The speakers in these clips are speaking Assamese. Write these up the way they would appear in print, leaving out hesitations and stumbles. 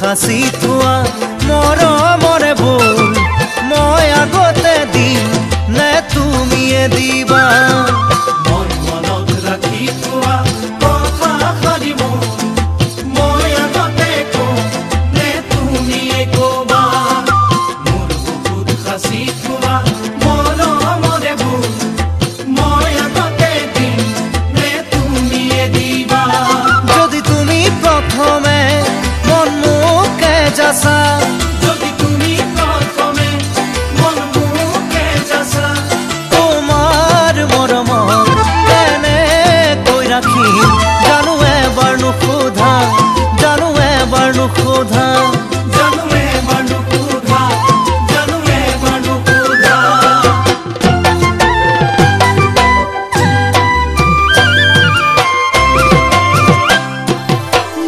সাঁচি থোৱা মৰমৰে বোল মই আগতে দিম নে তুমিয়ে দিবা মন মনত ৰাখি থোৱা কথাষাৰি মই আগতে কওঁ নে তুমিয়ে ক'বা মোৰ বুকুত সাঁচি থোৱা মৰমৰে বোল মই আগতে দিম নে তুমিয়ে দিবা যদি তুমি প্ৰথমে মন মোকে যাচা যদি তুমি প্ৰথমে মন মোকে যাচা তোমাৰ মৰমত কেনেকৈ ৰাখিম জানো এবাৰ নুসোধা জানো এবাৰ নুসোধা জানো এবাৰ নুসোধা জানো এবাৰ নুসোধা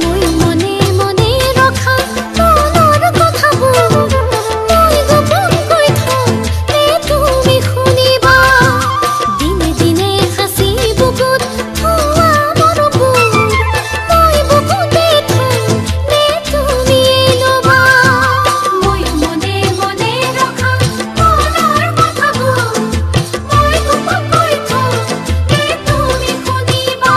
মই মনে মনে ৰখা মনৰ কথাবোৰ মই গোপনকৈ থওঁ নে তুমি শুনিবা দিনে দিনে সাঁচি বুকুত থোৱা মৰমবোৰ মই বুকুতে থওঁ নে তুমিয়ে ল'বা মই মনে মনে ৰখা মনৰ কথাবোৰ মই গোপনকৈ থওঁ নে তুমি শুনিবা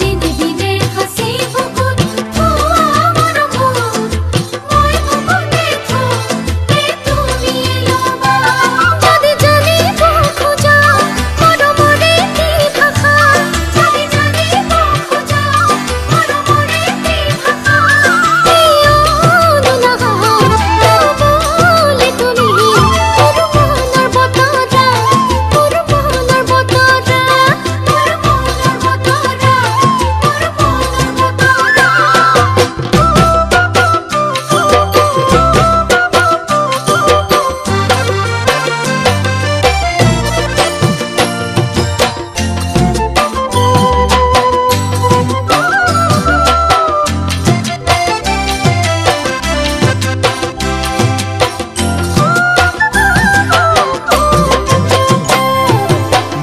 দিনে দিনে সাঁচি বুকুত থোৱা মৰমবোৰ মই বুকুতে থওঁ নে তুমিয়ে ল'বা যদি জানিব খোজা মৰমৰে কি ভাষা যদি জানিব খোজা মৰমৰে কি ভাষা নবলে তুমি মোৰ মনৰ বতৰা মোৰ মনৰ বতৰা মোৰ মনৰ বতৰা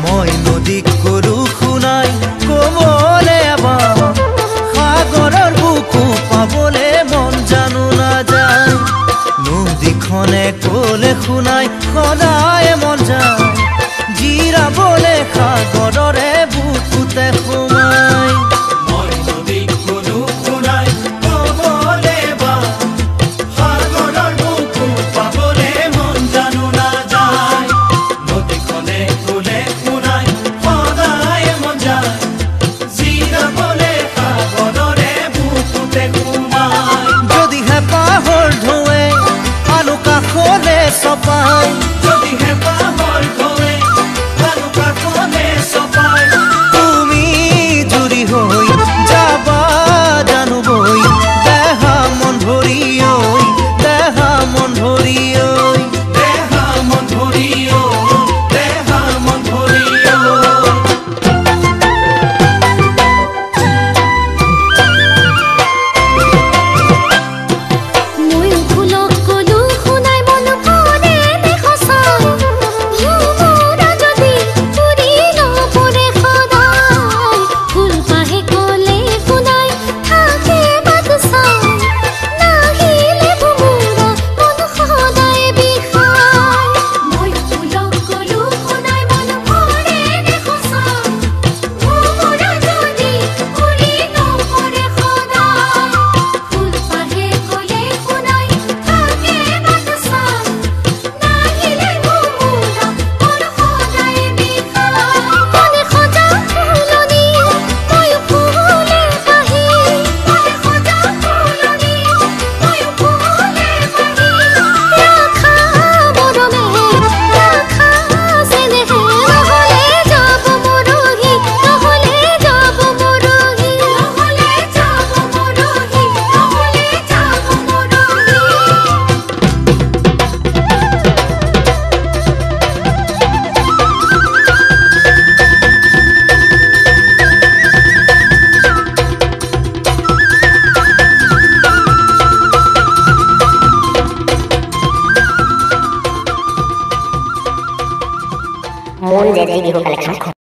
মই নদীক কৰো শুনাই কবলে এবাৰ সাগৰৰ বুকু পাবলে মন জানো নাযায় নদীখনে কলে শুনাই সদায় মন যায় জিৰাবলে সাগৰৰে বুকুতে সোমাই মই নদীক কোনো শুনাই ক'বলে বা সাগৰৰ বুকু পাবলে মন জানো নাযায় নদীখনে ক'লে শুনাই সদায় মন যায় জিৰাবলে সাগৰৰে বুকুতে সোমাই যদিহে পাহৰ ঢৌৱে আনো কাষলে চপাই যদি হেঁপাহৰ ঢৌৱে আনো কাষলে চপাই তুমি জুৰি হৈ যাবা জানো বৈ দেহা মন ভৰি ঐ দেহা মন ভৰি ঐ দেহা মন ভৰি দেহা মন ভৰি ময়ো ফুলক কলো শুনাই মন কৰে নে সঁচা ভোমৰা যদি ফুৰি নপৰে সদায় ফুলপাহে ক'লে শুনাই থাকে বাট চাই নাহিলে ভোমৰা মন সদায় বিষাই ময়ো ফুলক কলো শুনাই মন কৰে নে সঁচা ভোমৰা যদি ফুৰি নপৰে সদায় ফুলপাহে ক'লে শুনাই থাকে বাট চাই নাহিলে ভোমৰা মন সদায় বিষাই মনে সজা ফুলনি ময়ো ফুলে পাহি মনে সজা ফুলনি ময়ো ফুলে পাহি ৰাখা মৰমে ৰাখা চেনেহে নহ'লে যাব মৰহি নহ'লে যাব মৰহি নহ'লে যাব মৰহি নহ'লে যাব মৰহি Moon Deadly Vivo Collection.